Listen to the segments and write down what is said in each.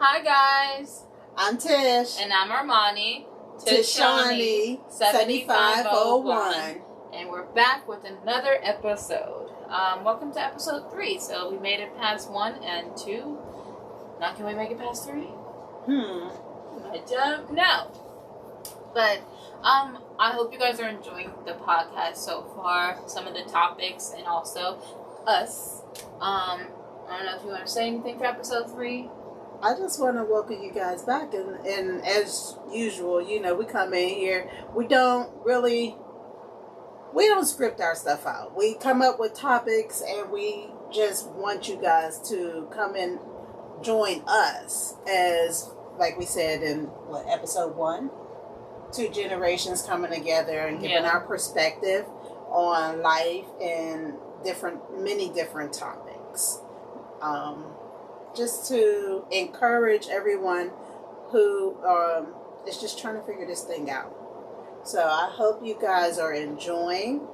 Hi guys, I'm Tish. and I'm Armani. TishAni7501. And we're back with another episode. Welcome to episode 3. So we made it past 1 and 2. Now can we make it past 3? I don't know. But I hope you guys are enjoying the podcast so far. Some of the topics and also us. I don't know if you want to say anything for episode 3. I just want to welcome you guys back, and as usual, you know, we come in here, we don't script our stuff out. We come up with topics, and we just want you guys to come and join us, as, like we said in, episode 1? 2 generations coming together and giving our perspective on life and many different topics. Just to encourage everyone who is just trying to figure this thing out. So I hope you guys are enjoying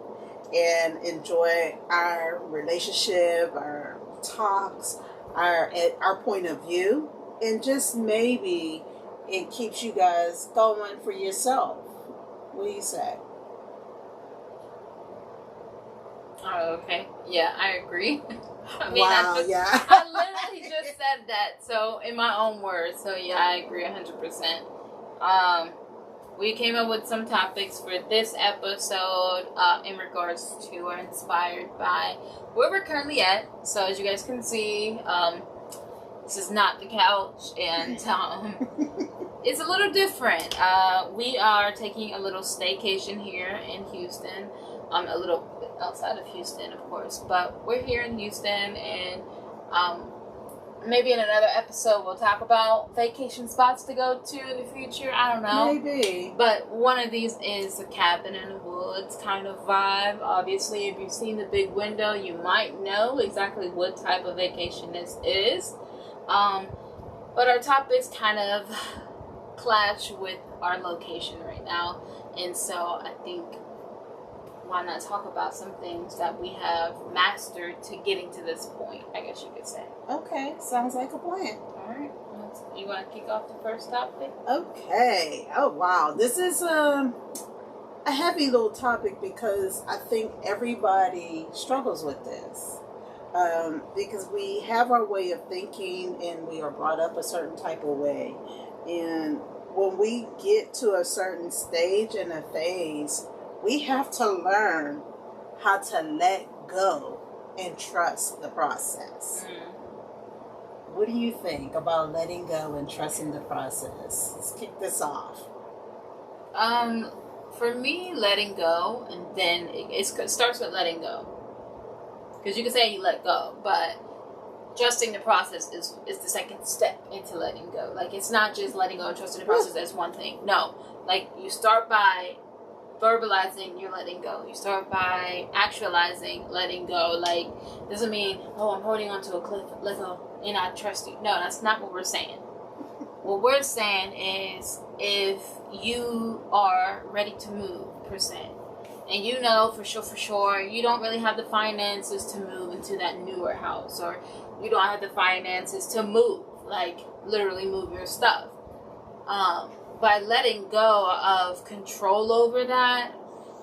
and enjoy our relationship, our talks, our point of view, and just maybe it keeps you guys going for yourself. What do you say? Oh, okay. Yeah, I agree. I literally just said that, so in my own words. So yeah, I agree 100%. We came up with some topics for this episode in regards to or inspired by where we're currently at. So as you guys can see, this is not the couch, and it's a little different. We are taking a little staycation here in Houston, a little outside of Houston, of course, but we're here in Houston, and maybe in another episode we'll talk about vacation spots to go to in the future. I don't know, maybe, but one of these is a cabin in the woods kind of vibe. Obviously, if you've seen the big window, you might know exactly what type of vacation this is, but our topics kind of clash with our location right now, and so I think, why not talk about some things that we have mastered to getting to this point, I guess you could say. Okay, sounds like a plan. All right. You want to kick off the first topic? Okay. Oh, wow. This is a heavy little topic because I think everybody struggles with this. Because we have our way of thinking and we are brought up a certain type of way. And when we get to a certain stage in a phase, we have to learn how to let go and trust the process. What do you think about letting go and trusting the process? Let's kick this off. For me, letting go, and then it starts with letting go. Because you can say you let go, but trusting the process is the second step into letting go. Like, it's not just letting go and trusting the process as one thing. No. Like, you start by verbalizing you're letting go. You start by actualizing letting go. Like, doesn't mean, I'm holding onto a cliff, let go, and I trust you. No, that's not what we're saying. What we're saying is, if you are ready to move, per se, and you know for sure you don't really have the finances to move into that newer house, or you don't have the finances to move, like literally move your stuff, by letting go of control over that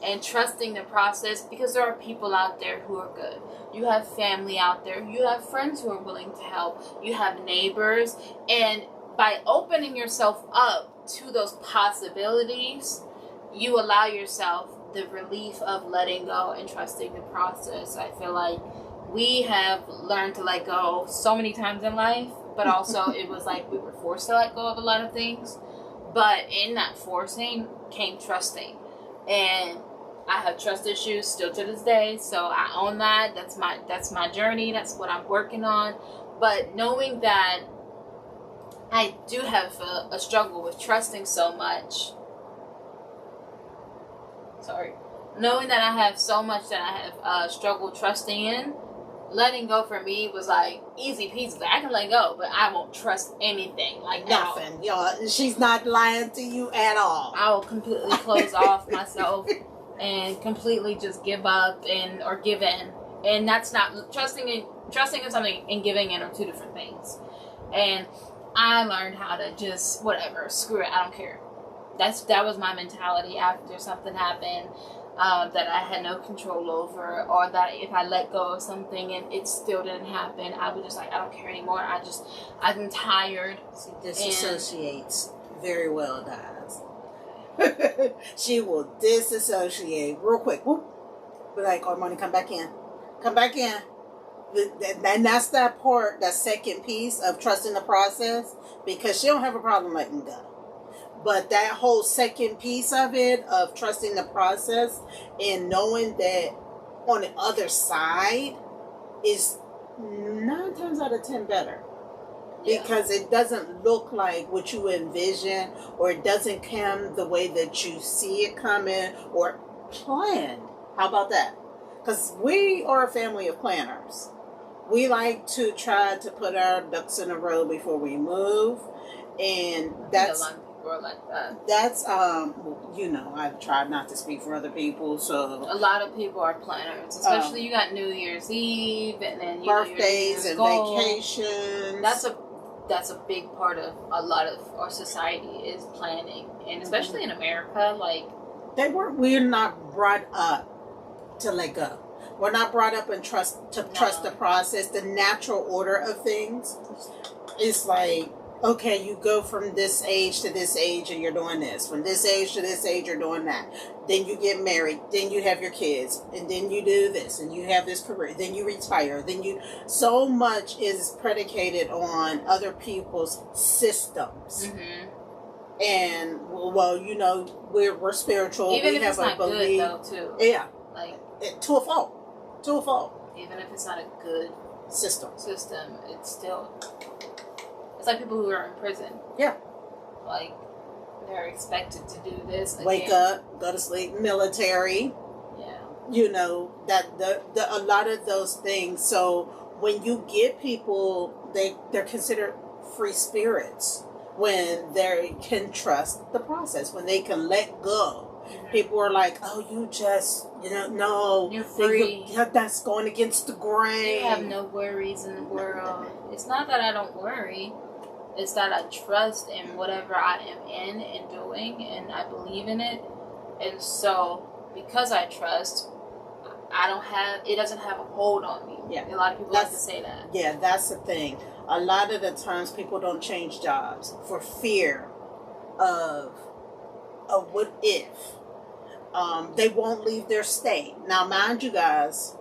and trusting the process, because there are people out there who are good. You have family out there. You have friends who are willing to help. You have neighbors. And by opening yourself up to those possibilities, you allow yourself the relief of letting go and trusting the process. I feel like we have learned to let go so many times in life, but also it was like we were forced to let go of a lot of things. But in that forcing came trusting. And I have trust issues still to this day, so I own that. That's my journey. That's what I'm working on. But knowing that I do have a struggle with trusting so much. Knowing that I have so much that I have struggled trusting in, letting go for me was like easy peasy. Like, I can let go, but I won't trust anything. Like nothing. She's not lying to you at all. I will completely close off myself and completely just give up or give in. And that's not trusting in something and giving in are two different things. And I learned how to just, whatever, screw it, I don't care. That was my mentality after something happened that I had no control over, or that if I let go of something and it still didn't happen, I was just like, I don't care anymore. I'm tired. She disassociates very well, guys. She will disassociate real quick. Whoop. Be like, Armani, come back in. Come back in. And that's that part, that second piece of trusting the process, because she don't have a problem letting go. But that whole second piece of it, of trusting the process and knowing that on the other side is 9 times out of 10 better. Yeah. Because it doesn't look like what you envision, or it doesn't come the way that you see it coming or planned. How about that? Because we are a family of planners. We like to try to put our ducks in a row before we move, and that's a lot of people are like that. That's I've tried not to speak for other people, so a lot of people are planners, especially you got New Year's Eve and then birthdays and vacations. That's a big part of a lot of our society is planning, and especially in America, like we're not brought up to let go. We're not brought up and trust the process, the natural order of things. It's like, okay, you go from this age to this age and you're doing this. From this age to this age, you're doing that. Then you get married. Then you have your kids. And then you do this. And you have this career. Then you retire. So much is predicated on other people's systems. Mm-hmm. And, we're spiritual. Even if have it's not belief. Good, though, too. Yeah. To a fault. Even if it's not a good system, it's like people who are in prison. Yeah. Like, they're expected to do this again. Wake up, go to sleep, military. Yeah. That a lot of those things. So when you get people, they're considered free spirits when they can trust the process, when they can let go. People are like, oh, you just, no. You're free. That's going against the grain. You have no worries in the world. It's not that I don't worry. It's that I trust in whatever I am in and doing, and I believe in it. And so, because I trust, it doesn't have a hold on me. Yeah. A lot of people like to say that. Yeah, that's the thing. A lot of the times people don't change jobs for fear of what if. They won't leave their state. Now, mind you guys,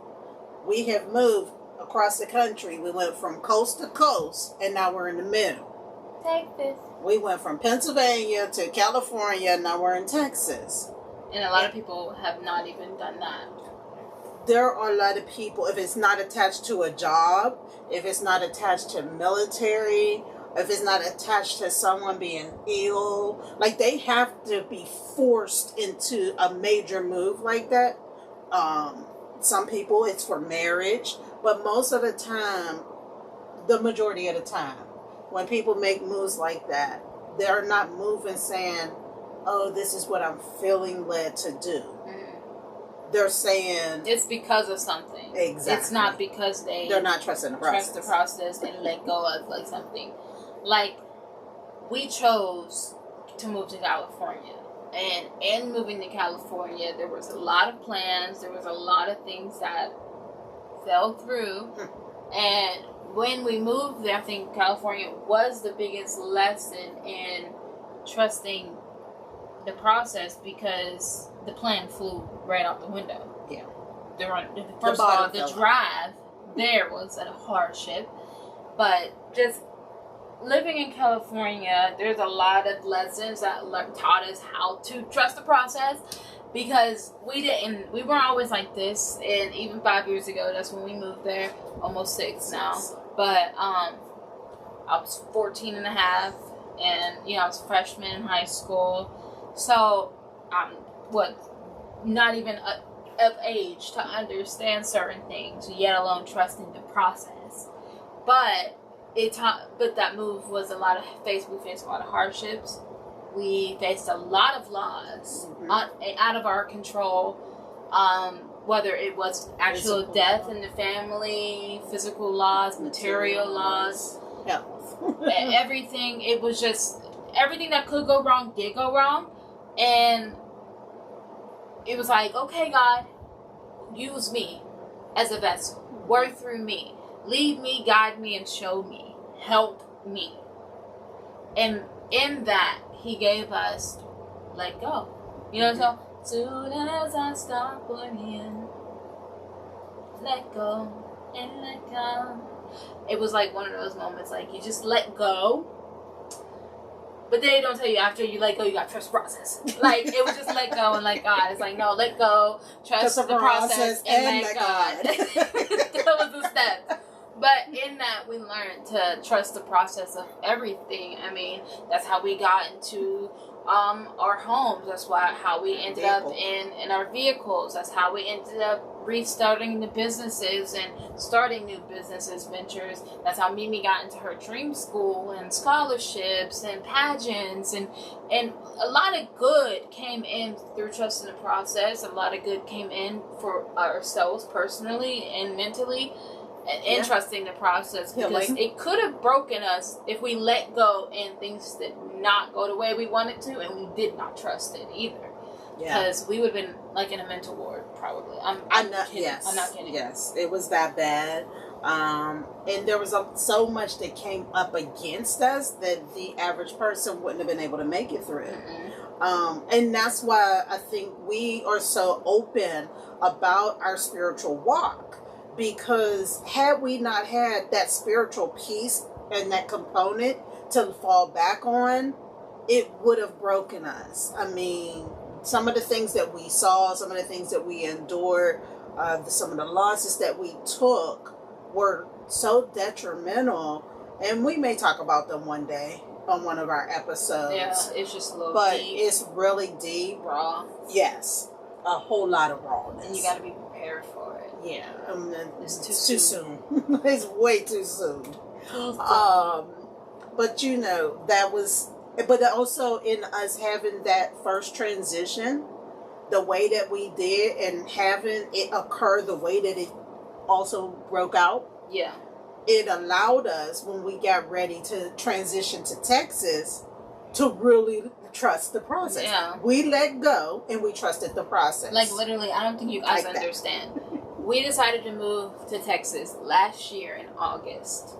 we have moved across the country. We went from coast to coast, and now we're in the middle. Texas. We went from Pennsylvania to California, and now we're in Texas. And a lot of people have not even done that. There are a lot of people, if it's not attached to a job, if it's not attached to military, if it's not attached to someone being ill, like they have to be forced into a major move like that. Some people it's for marriage, but most of the time, the majority of the time, when people make moves like that, they're not moving saying, oh, this is what I'm feeling led to do. Mm-hmm. They're saying it's because of something. Exactly. It's not because they're not trusting the process. Trust the process and let go of like something. Like, we chose to move to California. And in moving to California, there was a lot of plans. There was a lot of things that fell through. And when we moved there, I think California was the biggest lesson in trusting the process, because the plan flew right out the window. Yeah. First of all, the drive there was a hardship. But just living in California, there's a lot of lessons that taught us how to trust the process, because we weren't always like this. And even 5 years ago, that's when we moved there, almost 6 now. But I was 14 and a half, and I was a freshman in high school, so not even of age to understand certain things, yet alone trusting the process. But that move was we faced a lot of hardships. We faced a lot of loss out of our control, whether it was actual death in the family, physical loss, material loss, Everything, it was just, everything that could go wrong did go wrong. And it was like, okay, God, use me as a vessel. Work through me. Lead me, guide me, and show me. Help me. And in that, he gave us let go. You know, so soon as I start worrying, let go and let go. It was like one of those moments, like you just let go. But they don't tell you after you let go, you got to trust the process. Like, it was just let go and let God. It's like, no, let go, trust the process, and let God. That was the step. But in that, we learned to trust the process of everything. I mean, that's how we got into our homes. That's how we ended up in our vehicles. That's how we ended up restarting the businesses and starting new businesses, ventures. That's how Mimi got into her dream school and scholarships and pageants. And a lot of good came in through trusting the process. A lot of good came in for ourselves personally and mentally. And trusting the process, because it could have broken us if we let go and things did not go the way we wanted to, and we did not trust it either. Because we would have been like in a mental ward, probably. I'm not kidding. Yes, I'm not kidding. Yes, it was that bad. And there was so much that came up against us that the average person wouldn't have been able to make it through. And that's why I think we are so open about our spiritual walk. Because had we not had that spiritual piece and that component to fall back on, it would have broken us. I mean, some of the things that we saw, some of the things that we endured, some of the losses that we took were so detrimental. And we may talk about them one day on one of our episodes. Yeah, it's just a little but deep. It's really deep. Raw. Yes. A whole lot of rawness. And you got to be prepared for it. Yeah, it's too soon. It's way too soon. But you know, that was, but also in us having that first transition, the way that we did, and having it occur the way that it also broke out. Yeah. It allowed us, when we got ready to transition to Texas, to really trust the process. Yeah. We let go and we trusted the process. Like, literally, I don't think you guys understand. We decided to move to Texas last year in August.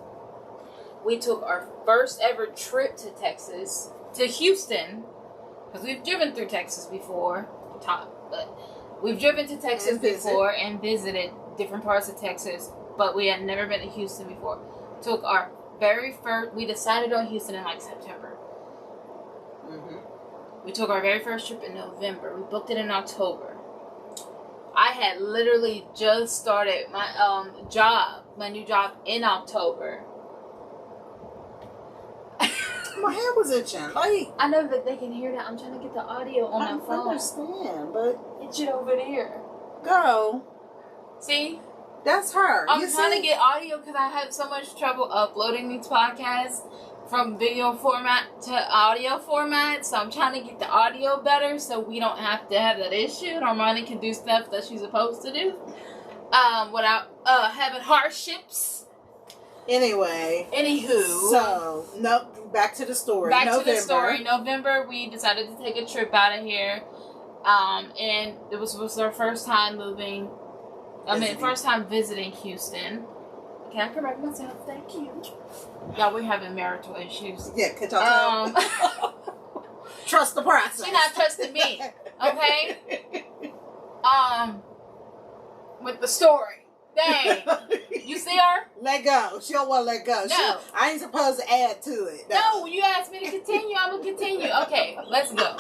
We took our first ever trip to Texas, to Houston, because we've driven through Texas before, but we've driven to Texas before and visited different parts of Texas, but we had never been to Houston before. Took our very first, we decided on Houston in like September. We took our very first trip in November. We booked it in October. I had literally just started my new job in October. My head was itching. Like, I know that they can hear that. I'm trying to get the audio on my phone. I understand, but Itch it over there. Girl. See? That's her. I'm trying to get audio because I have so much trouble uploading these podcasts from video format to audio format. So I'm trying to get the audio better so we don't have to have that issue. And Armani can do stuff that she's supposed to do without having hardships. Anyway. Anywho. So, back to the story. November, we decided to take a trip out of here. And it was our first time moving. First time visiting Houston. Can I correct myself? Thank you. Y'all, we're having marital issues. Yeah, could y'all tell? Trust the process. She's not trusting me. Okay? With the story. Dang. You see her? Let go. She don't want to let go. No. I ain't supposed to add to it. No, you asked me to continue. I'm going to continue. Okay, let's go.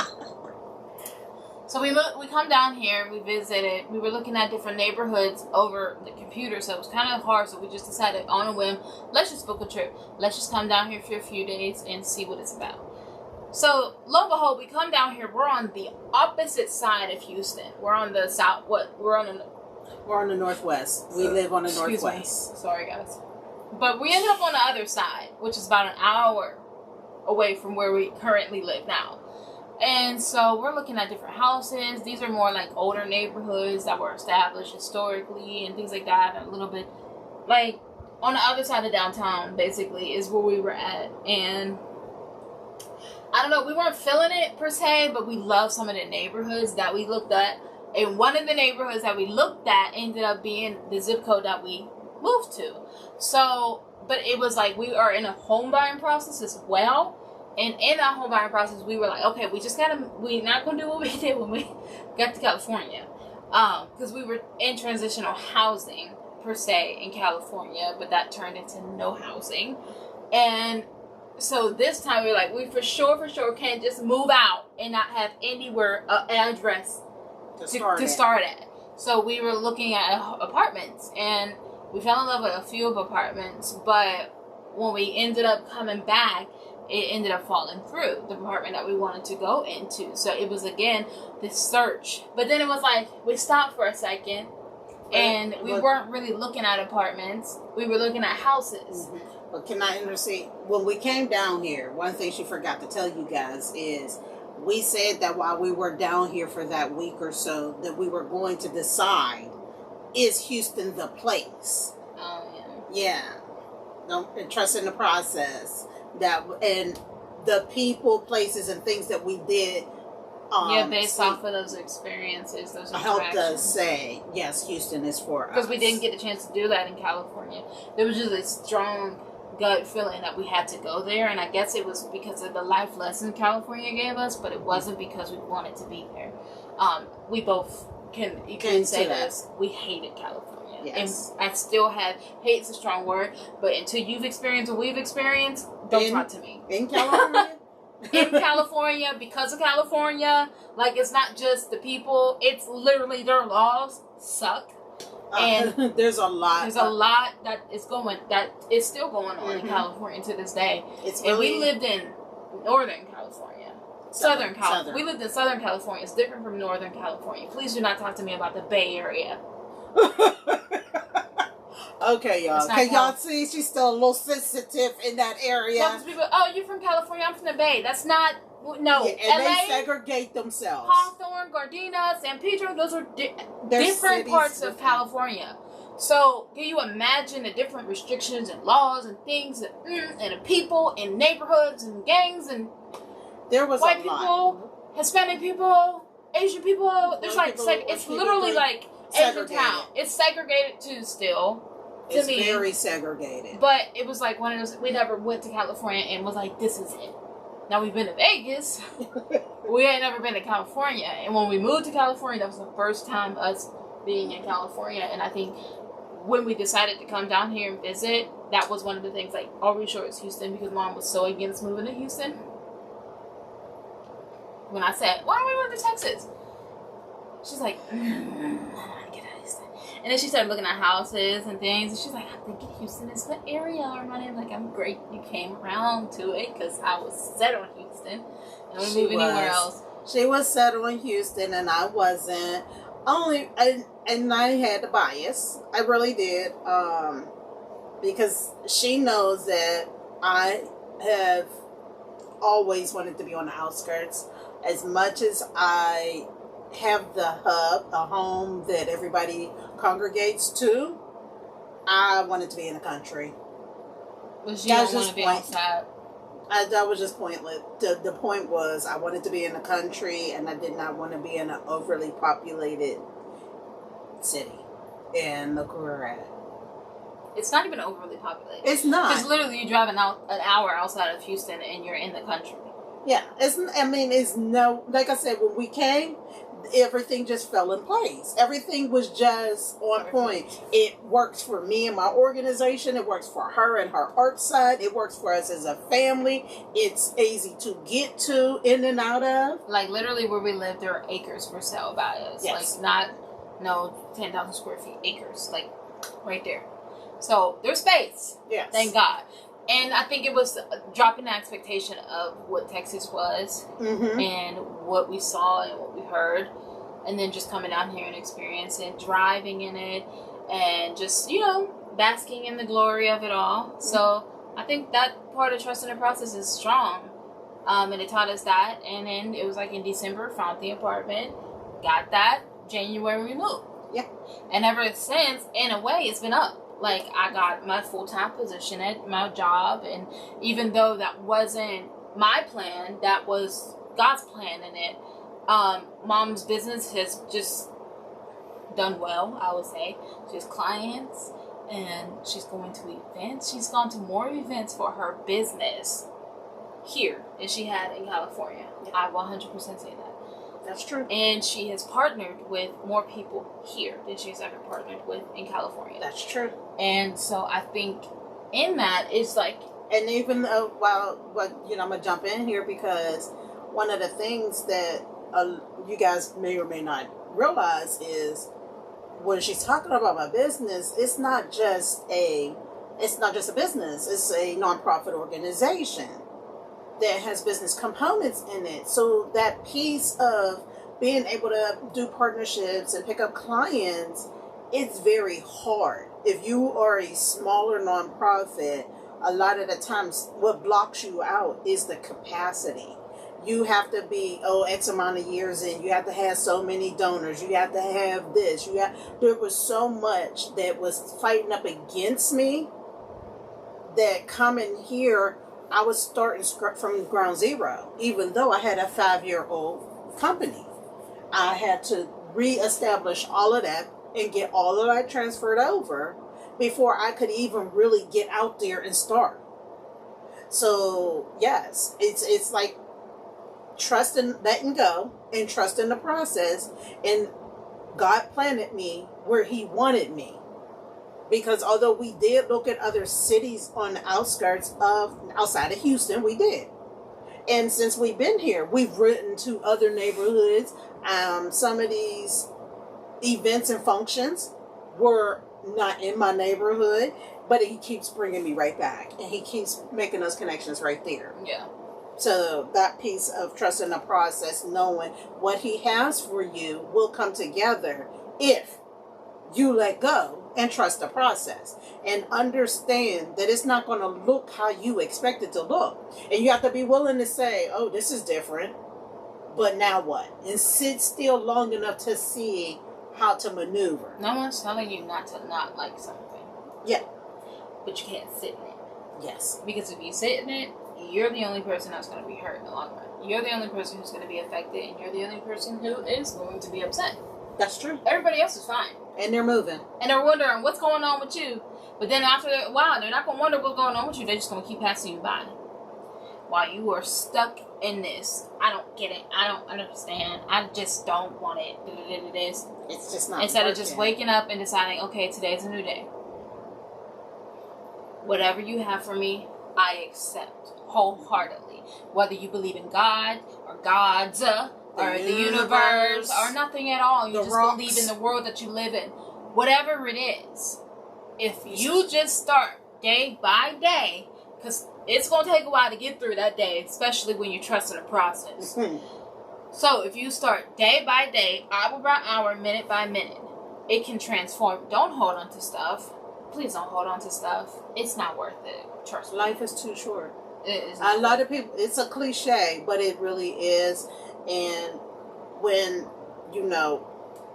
So we come down here, we visited, we were looking at different neighborhoods over the computer, so it was kind of hard, so we just decided on a whim, let's just book a trip. Let's just come down here for a few days and see what it's about. So, lo and behold, we come down here, we're on the opposite side of Houston. We're on the we're on the northwest. We live on the northwest. Sorry, guys. But we end up on the other side, which is about an hour away from where we currently live now. And so we're looking at different houses. These are more like older neighborhoods that were established historically and things like that. A little bit like on the other side of downtown, basically, is where we were at. And I don't know, we weren't feeling it per se, but we loved some of the neighborhoods that we looked at. And one of the neighborhoods that we looked at ended up being the zip code that we moved to. So, but it was like we are in a home buying process as well. And in that home buying process, we were like, okay, we're not going to do what we did when we got to California. Because we were in transitional housing, per se, in California, but that turned into no housing. And so this time we were like, we for sure can't just move out and not have anywhere, address to start at. So we were looking at apartments, and we fell in love with a few of apartments, but when we ended up coming back, it ended up falling through the apartment that we wanted to go into. So it was, again, this search. But then it was like, we stopped for a second, and we weren't really looking at apartments. We were looking at houses. Mm-hmm. But can I intercede? When we came down here, one thing she forgot to tell you guys is we said that while we were down here for that week or so, that we were going to decide, is Houston the place? Oh, yeah. Yeah. Don't trust in the process. That and the people, places, and things that we did. Based off of those experiences, those helped us say, yes, Houston is for us. Because we didn't get the chance to do that in California. There was just a strong gut feeling that we had to go there, and I guess it was because of the life lesson California gave us, but it wasn't because we wanted to be there. We both can say this. We hated California. Yes. And I still have, hate's a strong word, but until you've experienced what we've experienced, don't talk to me. In California? In California, because of California, like, it's not just the people, it's literally their laws suck. And there's a lot that is still going on in California to this day. And we lived in Northern California. Southern California. We lived in Southern California. It's different from Northern California. Please do not talk to me about the Bay Area. Okay, y'all. Can y'all see she's still a little sensitive in that area? Most people, you're from California, I'm from the Bay. That's not, no. Yeah, and LA, they segregate themselves. Hawthorne, Gardena, San Pedro, those are different parts of California. So, can you imagine the different restrictions and laws and things and the people and neighborhoods and gangs and there was white people, Hispanic people, Asian people? There's it's literally like Asian town. It's segregated too still. It's very segregated. But it was like one of those, we never went to California and was like, this is it. Now we've been to Vegas. We ain't never been to California. And when we moved to California, that was the first time us being in California. And I think when we decided to come down here and visit, that was one of the things, like, are we sure it's Houston? Because Mom was so against moving to Houston. When I said, why don't we move to Texas? She's like, I don't want to get out of Houston. And then she started looking at houses and things. And she's like, I'm thinking Houston is the area. I'm like, I'm great you came around to it, because I was set on Houston. And we move anywhere else. She was set on Houston and I wasn't. And I had a bias. I really did. Because she knows that I have always wanted to be on the outskirts. As much as I have the hub, a home that everybody congregates to, I wanted to be in the country. But you don't want to be outside. That was just pointless. The point was I wanted to be in the country, and I did not want to be in an overly populated city. And look where we're at. It's not even overly populated. It's not. Because literally you drive an hour outside of Houston and you're in the country. Yeah. It's no, like I said, when we came, everything just fell in place. Everything was just on point. It works for me and my organization. It works for her and her art side. It works for us as a family. It's easy to get to, in and out of. Like, literally where we live, there are acres for sale by us. Yes. Like, 10,000 square feet, acres. Like, right there. So, there's space. Yes. Thank God. And I think it was dropping the expectation of what Texas was and what we saw and what we heard. And then just coming down here and experiencing, driving in it, and just, basking in the glory of it all. So I think that part of trust in the process is strong. And it taught us that. And then it was like in December, found the apartment, got that. January we moved. Yeah. And ever since, in a way, it's been up. Like, I got my full-time position at my job, and even though that wasn't my plan, that was God's plan in it. Mom's business has just done well, I would say. She has clients, and she's going to events. She's gone to more events for her business here than she had in California. Yeah. I 100% say that. That's true. And she has partnered with more people here than she's ever partnered with in California. That's true. And so I think in that, it's like... And even though, well, I'm going to jump in here because one of the things that you guys may or may not realize is when she's talking about my business, it's not just a business. It's a nonprofit organization that has business components in it. So that piece of being able to do partnerships and pick up clients, it's very hard. If you are a smaller nonprofit, a lot of the times what blocks you out is the capacity. You have to be, X amount of years in. You have to have so many donors. You have to have this. There was so much that was fighting up against me that coming here, I was starting from ground zero, even though I had a 5-year-old company. I had to reestablish all of that and get all of that transferred over before I could even really get out there and start. So, yes, it's like trusting, letting go, and trusting the process. And God planted me where He wanted me. Because although we did look at other cities on the outskirts outside of Houston, we did. And since we've been here, we've written to other neighborhoods. Some of these events and functions were not in my neighborhood, but He keeps bringing me right back. And He keeps making those connections right there. Yeah. So that piece of trusting the process, knowing what He has for you will come together if you let go and trust the process and understand that it's not going to look how you expect it to look. And you have to be willing to say, this is different, but now what? And sit still long enough to see how to maneuver. No one's telling you not to not like something. Yeah. But you can't sit in it. Yes. Because if you sit in it, you're the only person that's going to be hurt in the long run. You're the only person who's going to be affected, and you're the only person who is going to be upset. That's true. Everybody else is fine. And they're moving. And they're wondering what's going on with you. But then after a while, they're not going to wonder what's going on with you. They're just going to keep passing you by. While you are stuck in this, I don't get it. I don't understand. I just don't want it. It's just not Instead working. of just waking up and deciding, okay, today's a new day. Whatever you have for me, I accept wholeheartedly. Whether you believe in God or gods or the universe or nothing at all. You just believe in the world that you live in. Whatever it is. If you just start day by day, because it's going to take a while to get through that day, especially when you trust in the process. Mm-hmm. So if you start day by day, hour by hour, minute by minute, it can transform. Don't hold on to stuff. Please don't hold on to stuff. It's not worth it. Trust me. Life is too short. It is. A lot of people, it's a cliche, but it really is. And when,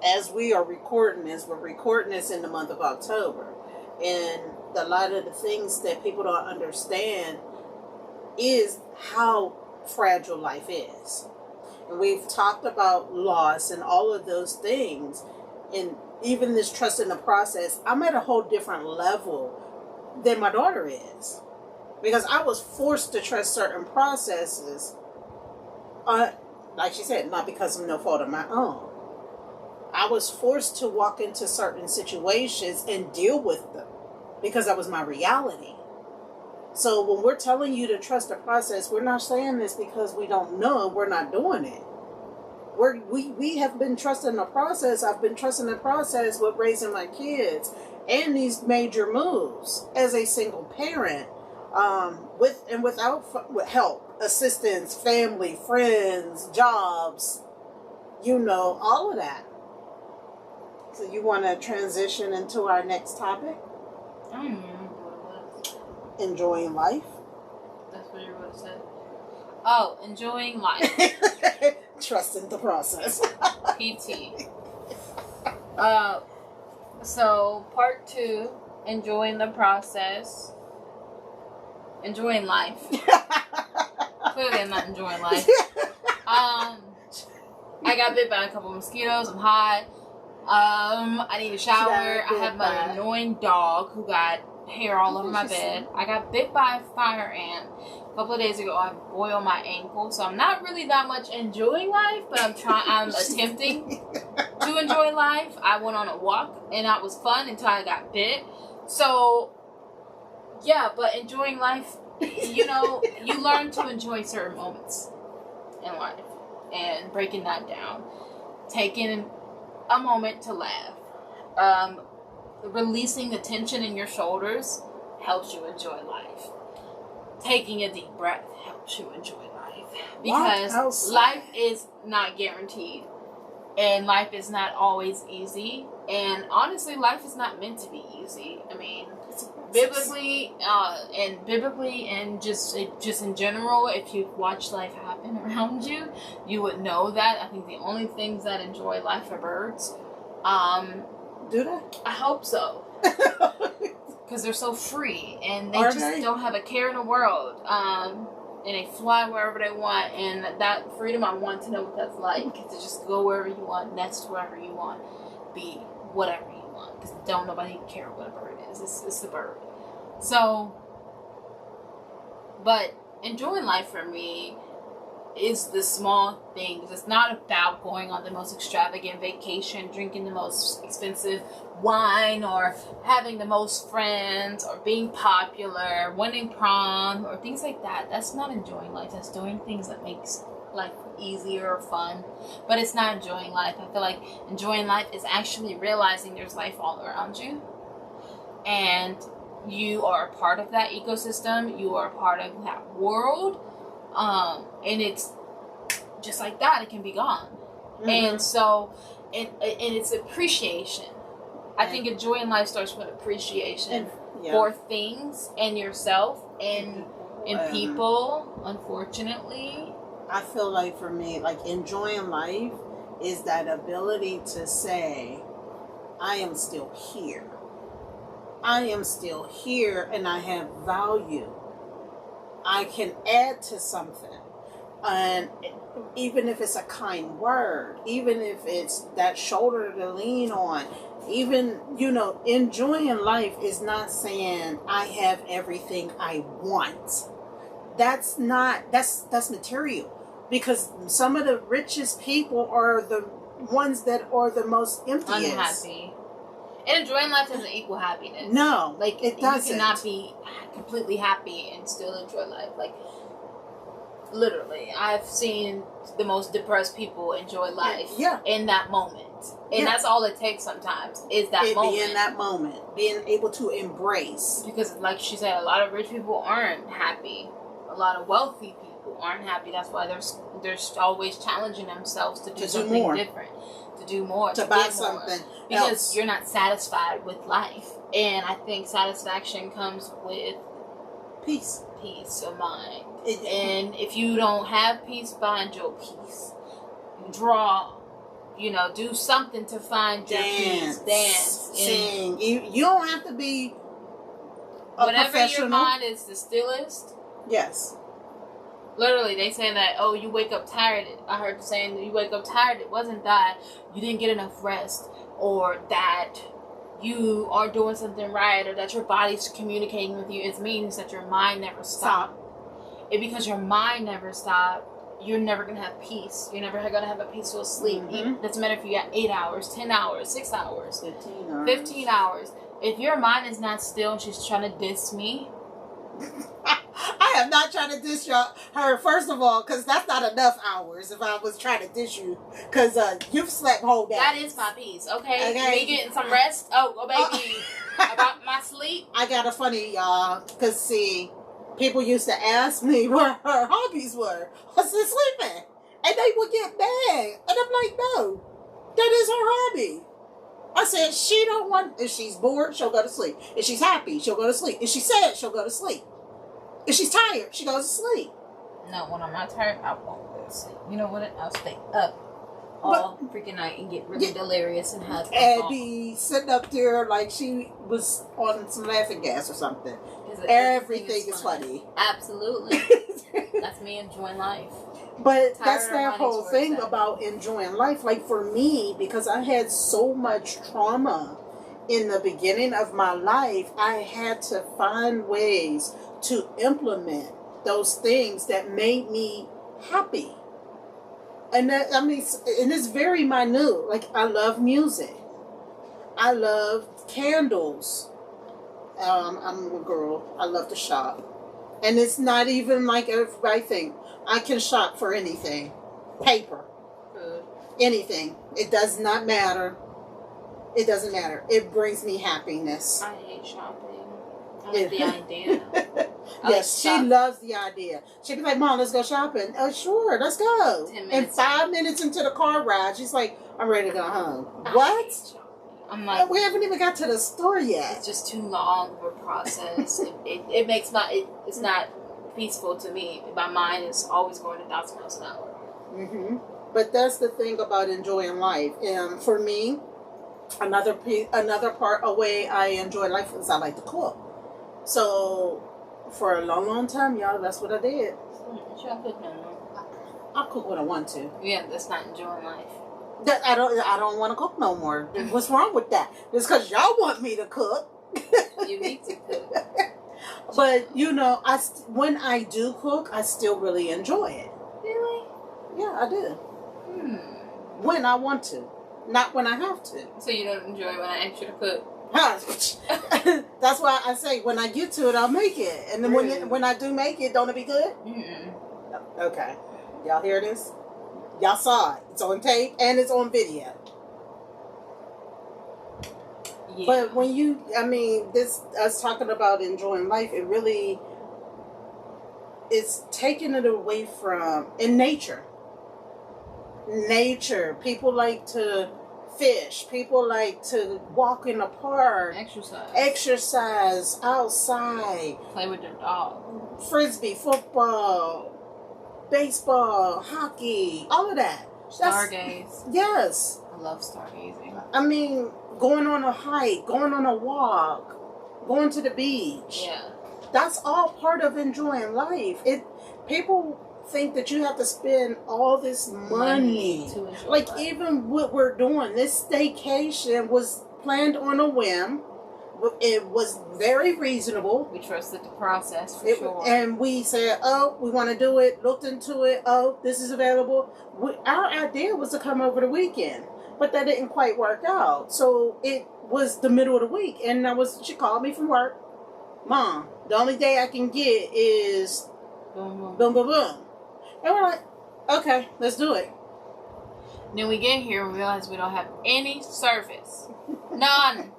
as we are recording this, we're recording this in the month of October. And a lot of the things that people don't understand is how fragile life is. And we've talked about loss and all of those things. And even this trust in the process, I'm at a whole different level than my daughter is. Because I was forced to trust certain processes, like she said, not because of no fault of my own. I was forced to walk into certain situations and deal with them because that was my reality. So when we're telling you to trust the process, we're not saying this because we don't know and we're not doing it. We have been trusting the process. I've been trusting the process with raising my kids and these major moves as a single parent, with and without help, assistance, family, friends, jobs, all of that. So you want to transition into our next topic? I don't even remember what it was. Enjoying life. That's what you were going to say. Oh, enjoying life. Trusting the process. PT. So part 2 enjoying the process, enjoying life. Clearly, I'm not enjoying life. I got bit by a couple of mosquitoes. I'm hot. I need a shower. I have my annoying dog who got hair all over my bed. I got bit by a fire ant a couple of days ago. I boiled my ankle, so I'm not really that much enjoying life, but I'm attempting to enjoy life. I went on a walk and that was fun until I got bit. So yeah, but enjoying life, you know, you learn to enjoy certain moments in life, and breaking that down, taking a moment to laugh, releasing the tension in your shoulders helps you enjoy life. Taking a deep breath helps you enjoy life, because life is not guaranteed, and life is not always easy, and honestly, life is not meant to be easy. I mean, biblically and just in general, if you watch life happen around you, you would know that. I think the only things that enjoy life are birds. Do they? I hope so. Because they're so free, and they don't have a care in the world. And they fly wherever they want, and that freedom, I want to know what that's like. To just go wherever you want, nest wherever you want, be whatever you want. Because don't nobody care what a bird is. It's the bird. So, but enjoying life for me is the small things. It's not about going on the most extravagant vacation, drinking the most expensive wine, or having the most friends, or being popular, winning prom, or things like that. That's not enjoying life. That's doing things that makes life easier or fun. But it's not enjoying life. I feel like enjoying life is actually realizing there's life all around you, and you are a part of that ecosystem. You are a part of that world. And it's just like that, it can be gone. Mm-hmm. And so, and it's appreciation. I think enjoying life starts with appreciation for things and yourself and people, unfortunately. I feel like for me, like enjoying life is that ability to say, I am still here. I am still here, and I have value. I can add to something. And even if it's a kind word, even if it's that shoulder to lean on, even, you know, enjoying life is not saying I have everything I want. That's material. Because some of the richest people are the ones that are the most emptiest. Unhappy. And enjoying life doesn't equal happiness. No, like it doesn't. You cannot be completely happy and still enjoy life. Like, literally, I've seen the most depressed people enjoy life in that moment. And that's all it takes sometimes, is that moment. Being in that moment. Being able to embrace. Because, like she said, a lot of rich people aren't happy. A lot of wealthy people aren't happy. That's why they're always challenging themselves to do something different. To do more. To buy something. Because you're not satisfied with life. And I think satisfaction comes with peace of mind. And if you don't have peace, find your peace. Draw. You know, do something to find your peace. Dance. Sing. You don't have to be a whatever professional. Your mind is the stillest. Yes. Literally, they say that, oh, you wake up tired. I heard saying that you wake up tired. It wasn't that you didn't get enough rest, or that you are doing something right, or that your body's communicating with you. It means that your mind never stopped. And because your mind never stopped, you're never going to have peace. You're never going to have a peaceful sleep. Mm-hmm. It doesn't matter if you got 8 hours, 10 hours, 6 hours, 15 hours. If your mind is not still and she's trying to diss me, I am not trying to diss her, first of all, because that's not enough hours if I was trying to diss you, because you've slept whole day. That is my peace, okay? Me getting some rest? Oh baby. About my sleep? I got a funny, y'all, because, see, people used to ask me what her hobbies were. I said sleeping. And they would get mad. And I'm like, no, that is her hobby. I said, she don't want, if she's bored, she'll go to sleep. If she's happy, she'll go to sleep. If she's sad, she'll go to sleep. If she's tired, she goes to sleep. No, when I'm not tired, I won't go to sleep. You know what? I'll stay up all freaking night and get really delirious and have and be sitting up there like she was on some laughing gas or something. Everything is funny. Absolutely. That's me enjoying life. But that's that whole thing about enjoying life. Like for me, because I had so much trauma in the beginning of my life, I had to find ways to implement those things that made me happy. And that, I mean, and it's very minute. Like, I love music. I love candles. I'm a girl. I love to shop. And it's not even like everybody think. I can shop for anything. Paper. Food. Anything. It does not matter. It doesn't matter. It brings me happiness. I hate shopping. I like the idea. Yes, she loves the idea. She'd be like, Mom, let's go shopping. Oh, sure, let's go. 10 And 5 minutes into the car ride, she's like, I'm ready to go home. What? I'm like, we haven't even got to the store yet. It's just too long of a process. it makes it's not peaceful to me. My mind is always going 1,000 miles an hour. Mm-hmm. But that's the thing about enjoying life. For me, another part, a way I enjoy life is I like to cook. So for a long, long time, y'all, that's what I did. I cook when I want to. Yeah, that's not enjoying life. I don't want to cook no more. What's wrong with that? Just because y'all want me to cook. You need to cook. But you know, when I do cook, I still really enjoy it. Really? Yeah, I do. When I want to, not when I have to. So you don't enjoy when I ask you to cook? That's why I say when I get to it, I'll make it. And then when I do make it, don't it be good? Okay. Y'all hear this? Y'all saw it. It's on tape and it's on video. Yeah. But when us talking about enjoying life, it really is taking it away from, in nature. People like to fish. People like to walk in the park. Exercise outside. Play with their dog. Frisbee, football, baseball, hockey, all of that. Stargaze. Yes. I love stargazing. I mean, going on a hike, going on a walk, going to the beach. Yeah. That's all part of enjoying life. People think that you have to spend all this money. To enjoy like life. Even what we're doing, this staycation was planned on a whim. It was very reasonable. We trusted the process for sure. And we said, oh, we want to do it, looked into it, oh, this is available. Our idea was to come over the weekend, but that didn't quite work out. So it was the middle of the week, and she called me from work. Mom, the only day I can get is boom, boom, boom. And we're like, okay, let's do it. Then we get here and realize we don't have any service. None.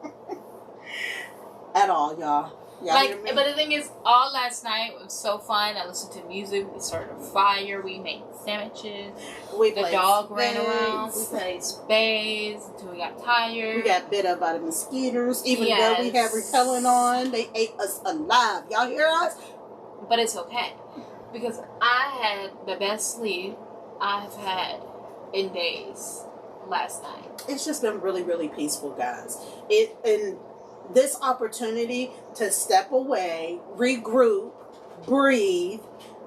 At all, y'all. But the thing is, all last night was so fun. I listened to music. We started a fire. We made sandwiches. The dog ran around. We played spades until we got tired. We got bit up by the mosquitoes. Even though we had repellent on, they ate us alive. Y'all hear us? But it's okay. Because I had the best sleep I've had in days last night. It's just been really, really peaceful, guys. And this opportunity to step away, regroup, breathe,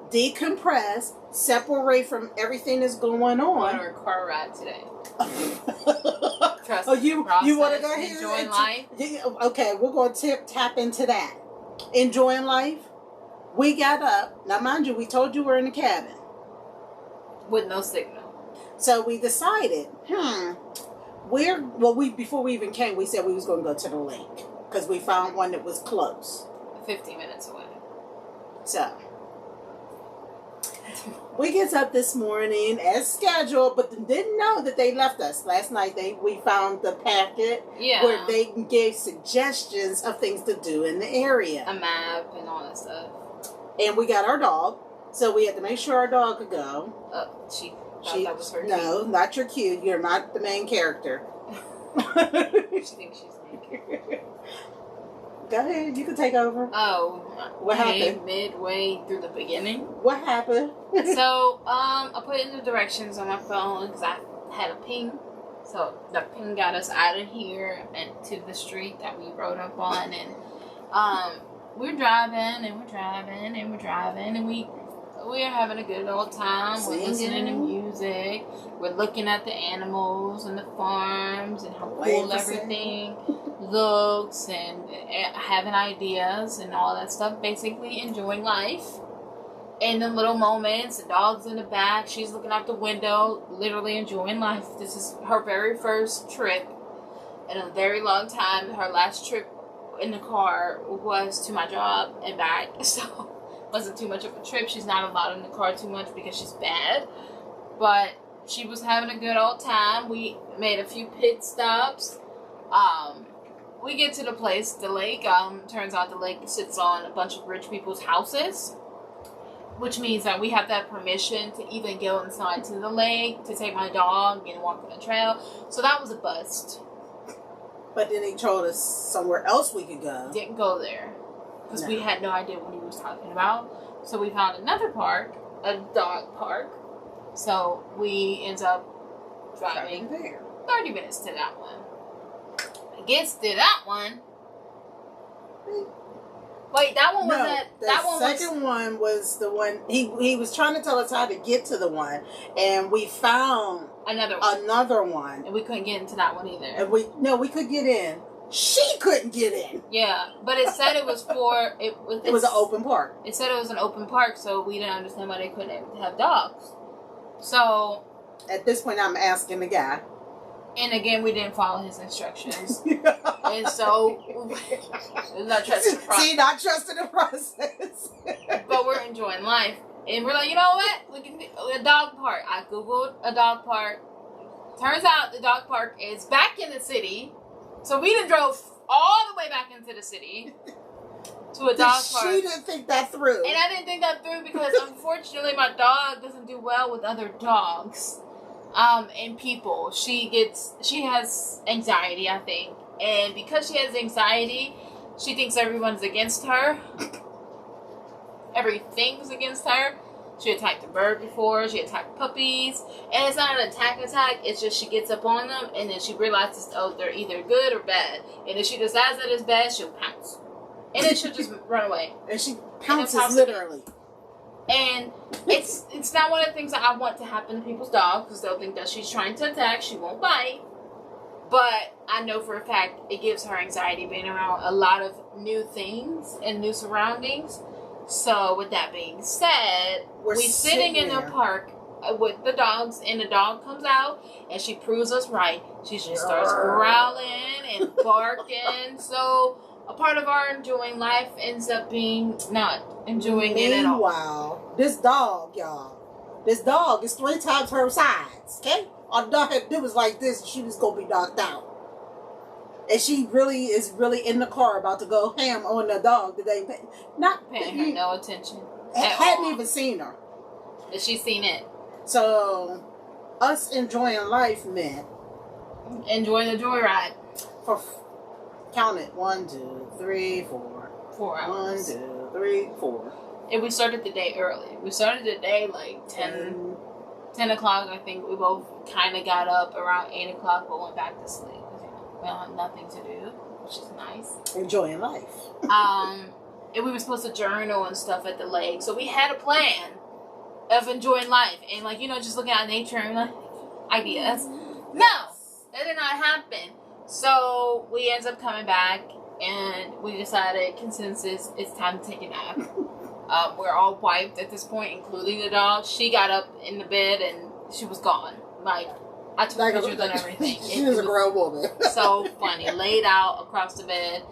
decompress, separate from everything that's going on. On our car ride today. Trust you want to go ahead enjoying life? Okay, we're going to tap into that. Enjoying life. We got up. Now, mind you, we told you we're in the cabin. With no signal. So we decided, before we even came, we said we was going to go to the lake. Because we found one that was close. 15 minutes away. So, we get up this morning as scheduled, but didn't know that they left us. Last night, we found the packet where they gave suggestions of things to do in the area. A map and all that stuff. And we got our dog, so we had to make sure our dog could go. She thought that was her cue. No, not your cue. You're not the main character. She thinks she's naked. Go ahead, you can take over. Oh, what happened? Midway through the beginning. What happened? So, I put in the directions on my phone because I had a ping. So the ping got us out of here and to the street that we rode up on, and we're driving and we're having a good old time. We're listening to music. We're looking at the animals and the farms and how cool everything looks, and having ideas and all that stuff. Basically enjoying life. In the little moments, the dog's in the back, she's looking out the window, literally enjoying life. This is her very first trip in a very long time. Her last trip in the car was to my job and back, so it wasn't too much of a trip. She's not allowed in the car too much because she's bad, but she was having a good old time. We made a few pit stops. We get to the place, the lake. Turns out the lake sits on a bunch of rich people's houses, which means that we have to have permission to even go inside to the lake, to take my dog and walk on the trail. So that was a bust. But then he told us somewhere else we could go. Didn't go there. Because we had no idea what he was talking about. So we found another park, a dog park. So we end up driving there. 30 minutes to that one. It gets to that one. Wait, that one was the second one was the one he was trying to tell us how to get to the one, and we found another one, and we couldn't get into that one either. And we could get in. She couldn't get in. Yeah, but it said it was for it was an open park. It said it was an open park, so we didn't understand why they couldn't have dogs. So at this point, I'm asking the guy. And again, we didn't follow his instructions. And so, not trusting the process. See, not trusting the process. But we're enjoying life. And we're like, you know what? We can do a dog park. I Googled a dog park. Turns out the dog park is back in the city. So we done drove all the way back into the city to a dog park. She didn't think that through. And I didn't think that through because, unfortunately, my dog doesn't do well with other dogs. And people. She has anxiety, I think. And because she has anxiety, she thinks everyone's against her. Everything's against her. She attacked a bird before. She attacked puppies. And it's not an attack. It's just she gets up on them and then she realizes, oh, they're either good or bad. And if she decides that it's bad, she'll pounce. And then she'll just run away. And she pounces literally. And it's not one of the things that I want to happen to people's dogs because they'll think that she's trying to attack. She won't bite. But I know for a fact it gives her anxiety being around a lot of new things and new surroundings. So with that being said, we're sitting in the park with the dogs, and the dog comes out and she proves us right. She just starts growling and barking. So a part of our enjoying life ends up being not enjoying it at all. Wow. This dog, y'all. This dog is 3 times her size. Okay? Our dog had to do was like this, she was going to be knocked out. And she really is in the car about to go ham on the dog today. Not paying her no attention. Hadn't even seen her. But she's seen it. So, us enjoying life meant enjoying the joyride. Count it. 1, 2, 3, 4. 4 hours. 1, 2, 3, 4. And we started the day early. We started the day like 10 o'clock. I think we both kind of got up around 8 o'clock, but went back to sleep. We don't have nothing to do, which is nice. Enjoying life. And we were supposed to journal and stuff at the lake. So we had a plan of enjoying life. And like, just looking at nature and like, ideas. No, that did not happen. So we ended up coming back and we decided, consensus, it's time to take a nap. We're all wiped at this point, including the dog. She got up in the bed and she was gone. Like, I took pictures and everything. She was a grown woman. So funny. Laid out across the bed.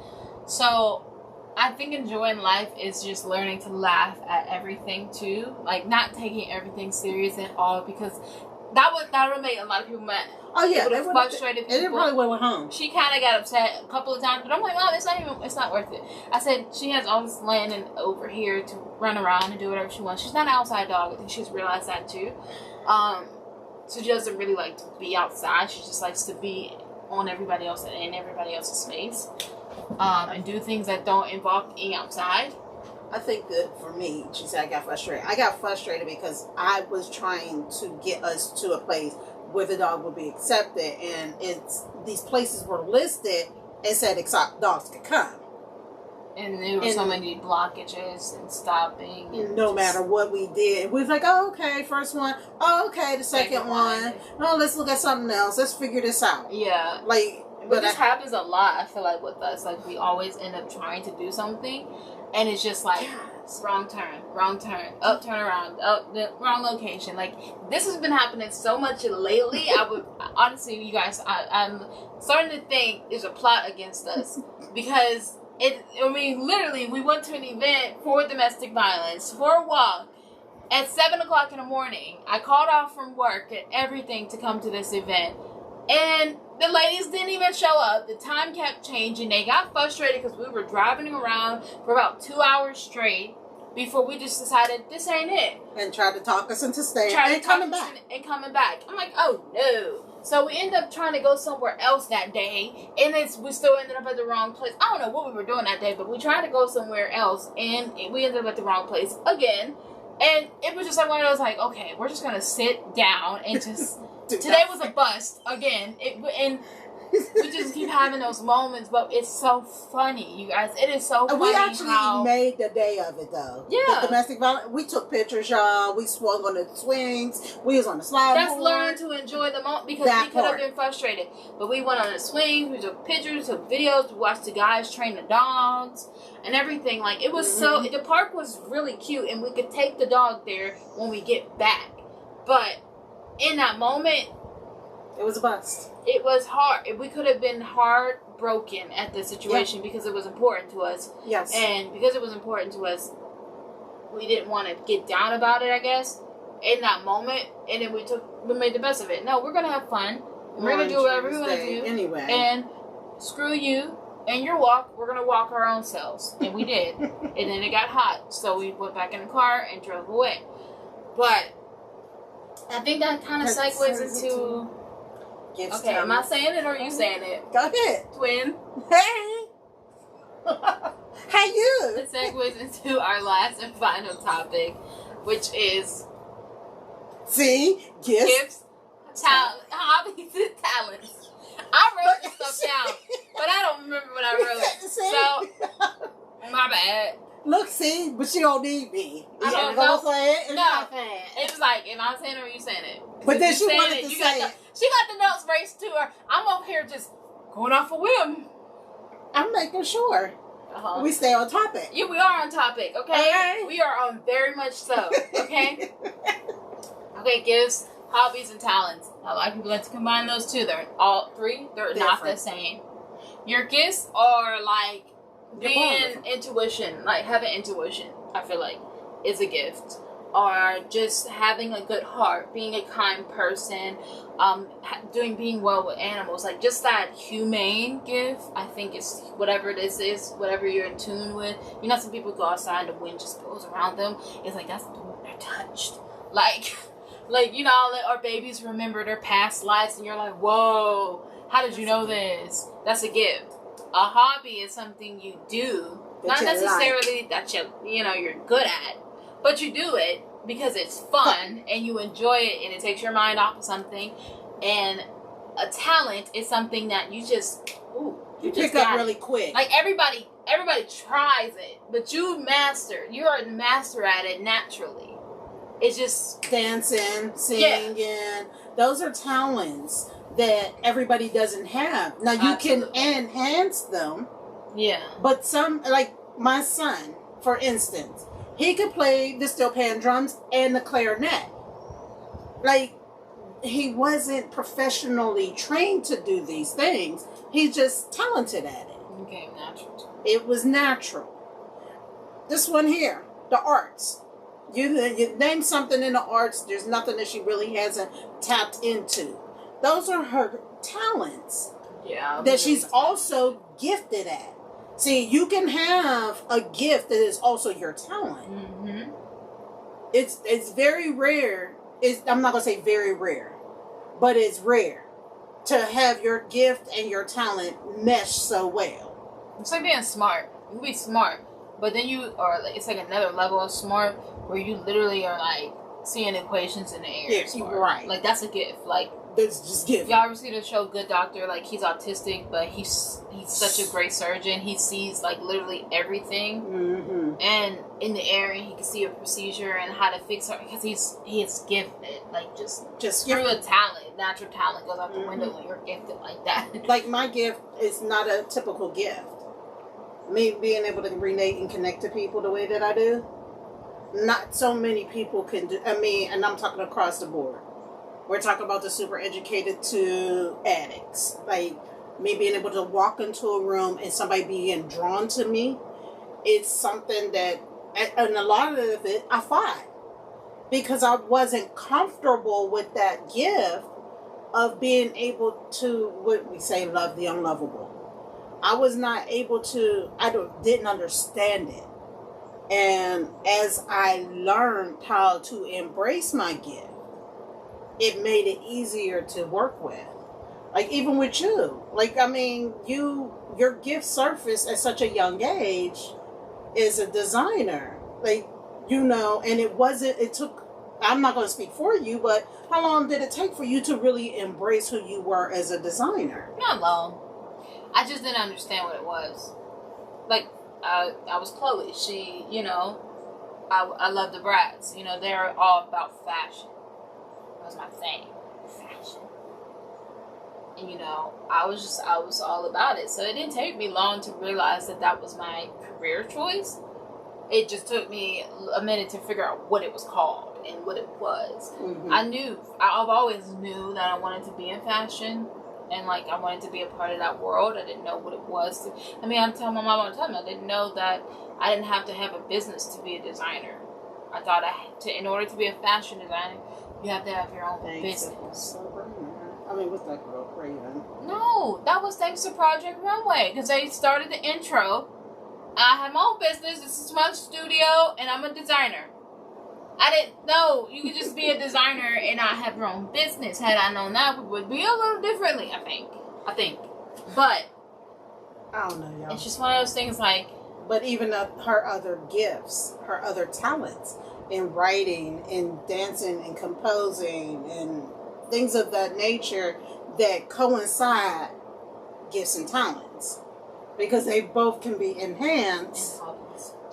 So I think enjoying life is just learning to laugh at everything too. Like, not taking everything serious at all, because that would make a lot of people mad. Oh yeah, they frustrated people. And it probably went home. She kind of got upset a couple of times, but I'm like, Mom, it's not worth it. I said she has all this land and over here to run around and do whatever she wants. She's not an outside dog. I think she's realized that too. So she doesn't really like to be outside. She just likes to be on everybody else in everybody else's space, and do things that don't involve being outside. I think that for me, she said I got frustrated. I got frustrated because I was trying to get us to a place where the dog would be accepted, and these places were listed and said dogs could come. And there were so many blockages and stopping. And no matter what we did, we was like, oh, okay, first one. Oh, okay, the second one. Oh, let's look at something else. Let's figure this out. Yeah. Like, but this happens a lot, I feel like, with us. Like, we always end up trying to do something, and it's just like, wrong turn, up, turn around, up, the wrong location. Like, this has been happening so much lately. I would, honestly, you guys, I'm starting to think there's a plot against us. Because literally, we went to an event for domestic violence, for a walk, at 7 o'clock in the morning. I called off from work and everything to come to this event. And the ladies didn't even show up. The time kept changing. They got frustrated because we were driving around for about 2 hours straight before we just decided this ain't it. And tried to talk us into staying and coming back. I'm like, oh no. So we ended up trying to go somewhere else that day, and we still ended up at the wrong place. I don't know what we were doing that day, but we tried to go somewhere else, and we ended up at the wrong place again. And it was just like one of those, like, okay, we're just gonna sit down and just. Today was a bust again, and we just keep having those moments. But it's so funny, you guys. It is so funny. We actually made the day of it, though. Yeah, the domestic violence. We took pictures, y'all. We swung on the swings. We was on the slide. That's learning to enjoy the moment, because we could have been frustrated, but we went on the swings. We took pictures, took videos. We watched the guys train the dogs and everything. Like, it was so. The park was really cute, and we could take the dog there when we get back, but. In that moment, it was a bust. It was hard. We could have been heartbroken at the situation because it was important to us. Yes. And because it was important to us, we didn't want to get down about it, I guess, in that moment. And then we made the best of it. No, we're going to have fun. We're going to do whatever we want to do. Anyway. And screw you and your walk. We're going to walk our own selves. And we did. And then it got hot. So we went back in the car and drove away. But I think that kind of segues into. Okay, am I saying it or are you saying it? Go ahead. Twin. Hey. How you? It segues into our last and final topic, which is. Gifts. Hobbies and talents. I wrote this stuff down, but I don't remember what I wrote. So, my bad. Look, but she don't need me. I don't know. Say it? No. It was like, am I saying it or are you saying it? But then she wanted to say it. She got the notes raced to her. I'm over here just going off a whim. I'm making sure we stay on topic. Yeah, we are on topic, okay? We are on very much so, okay? Okay, gifts, hobbies, and talents. A lot of people like to combine those two. They're all three. They're not the same. Your gifts are like being intuition, like having intuition, I feel like, is a gift. Or just having a good heart, being a kind person, being well with animals. Like, just that humane gift, I think is whatever this is, whatever you're in tune with. You know, some people go outside and the wind just blows around them. It's like, they're touched. Like, you know, our babies remember their past lives, and you're like, whoa, how did you know this? That's a gift. A hobby is something you do, not necessarily that you're good at, but you do it because it's fun and you enjoy it and it takes your mind off of something. And a talent is something that you just pick up really quick. Like, everybody tries it, but you're a master at it naturally. It's just dancing, singing. Yeah. Those are talents that everybody doesn't have. Now, you can enhance them. Yeah. But some, like my son, for instance, he could play the steel pan drums and the clarinet. Like, he wasn't professionally trained to do these things. He's just talented at it. Okay, natural. It was natural. This one here, the arts. You name something in the arts, there's nothing that she really hasn't tapped into. Those are her talents. Yeah. That she's also gifted at. See, you can have a gift that is also your talent. Mm-hmm. It's very rare. I'm not going to say very rare, but it's rare to have your gift and your talent mesh so well. It's like being smart. You can be smart, but then it's like another level of smart where you literally are like seeing equations in the air. Yeah, right. Like, that's a gift. Like, it's just gift. Y'all ever see the show Good Doctor? Like, he's autistic, but he's such a great surgeon. He sees, like, literally everything. Mm-hmm. And in the air, and he can see a procedure and how to fix it, because he is gifted. Like, just through a talent, natural talent goes out the window when you're gifted like that. Like, my gift is not a typical gift. Me being able to relate and connect to people the way that I do, not so many people can do. I mean, and I'm talking across the board. We're talking about the super educated to addicts. Like, me being able to walk into a room and somebody being drawn to me, it's something that, and a lot of it, I fought. Because I wasn't comfortable with that gift of being able to, what we say, love the unlovable. I was not able to, didn't understand it. And as I learned how to embrace my gift, it made it easier to work with. Like, even with you. Like, I mean, your gift surfaced at such a young age as a designer. Like, you know, and it took, I'm not going to speak for you, but how long did it take for you to really embrace who you were as a designer? Not long. I just didn't understand what it was. Like, I was Chloe. She, you know, I love the brats. You know, they're all about fashion. That was my thing. Fashion. And, you know, I was all about it. So it didn't take me long to realize that was my career choice. It just took me a minute to figure out what it was called and what it was. Mm-hmm. I've always knew that I wanted to be in fashion. And, like, I wanted to be a part of that world. I didn't know what it was. I'm telling my mom all the time, I didn't know that I didn't have to have a business to be a designer. I thought in order to be a fashion designer, you have to have your own business. I mean, what's that girl, Raven? No, that was thanks to Project Runway. Because they started the intro. I have my own business. This is my studio, and I'm a designer. I didn't know you could just be a designer and not have your own business. Had I known that, we would be a little differently, I think. But I don't know, y'all. It's just one of those things, like. But even her other gifts, her other talents in writing, in dancing, and composing, and things of that nature that coincide gifts and talents, because they both can be enhanced,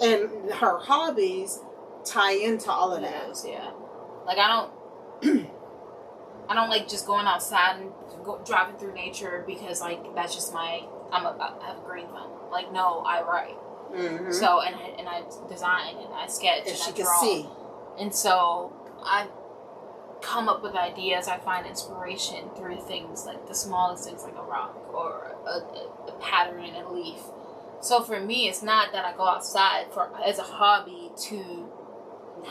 and her hobbies tie into all of that. Yeah. Like, I don't like just going outside and driving through nature because, like, that's just I have a green thumb. Like, no, I write. Mm-hmm. So, and I design and I sketch and I draw. See. And so I come up with ideas. I find inspiration through things like the smallest things, like a rock or a pattern in a leaf. So for me, it's not that I go outside as a hobby to